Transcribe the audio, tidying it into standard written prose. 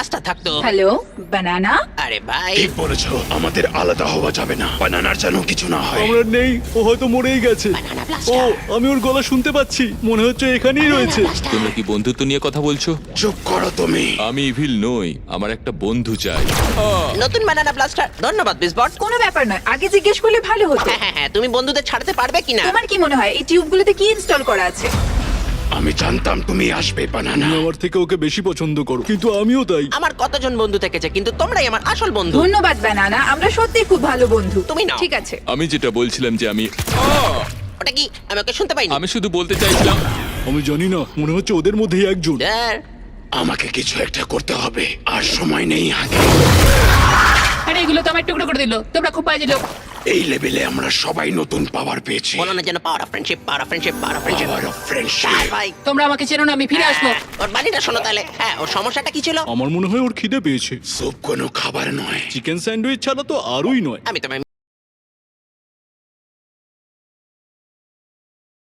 আস্থা থাকতো। হ্যালো বানানা। আরে ভাই, ঠিক বলেছো, আমাদের আলাদা হওয়া যাবে না, বানানার যেন কিছু না হয়। আমরা নেই, ও হয়তো মরেই গেছে। বানানা ও, ব্লাস্টার, আমি ওর গলা শুনতে পাচ্ছি, মনে হচ্ছে এখানেই রয়েছে। ব্লাস্টার। তোমরা কি বন্ধুত্ব নিয়ে কথা বলছো? চুপ করো তুমি। আমি ইভিল নই, আমার একটা বন্ধু চাই। নতুন বানানা ব্লাস্টার, ধন্যবাদ বিসবট। কোনো ব্যাপার নয়, আগে জিজ্ঞেস করলে ভালো হতো। হ্যাঁ, তুমি বন্ধুদের ছাড়তে পারবে কিনা? তোমার কি মনে হয় এই টিউবগুলোতে কি ইনস্টল করা আছে? আমি জানতাম তুমি আসবে বানানা। তুমি আমার থেকে ওকে বেশি পছন্দ করো, কিন্তু আমিও তাই। আমার কতজন বন্ধু থেকেছে, কিন্তু তোমরাই আমার আসল বন্ধু। ধন্যবাদ বানানা, আমরা সত্যি খুব ভালো বন্ধু। তুমি নাও। ঠিক আছে। আমি যেটা বলছিলাম যে আমি ওটা কি? আমি ওকে শুনতে পাইনি। আমি শুধু বলতে চাইছিলাম আমি জানি না, মনে হচ্ছে ওদের মধ্যেই একজন। ড্যার, আমাকে কিছু একটা করতে হবে, আর সময় নেই হাতে। আরে এগুলো তো আমার টুকরো করে দিল, তোমরা খুব বাজে লোক। এই লেভেলে আমরা সবাই নতুন পাওয়ার পেয়েছি। বলো না যেন power of friendship, power of friendship, power of friendship. Power of friendship. ভাই, তোমরা আমাকে চেনো না, আমি ফিরে আসবো। ওর বাড়িটা শোনো তাহলে। হ্যাঁ, ওর সমস্যাটা কি ছিল? আমার মনে হয় ওর খিদে পেয়েছে। স্যুপ কোনো খাবার নয়। চিকেন স্যান্ডউইচ ছাড়া তো আরই নয়। আমি তোমায়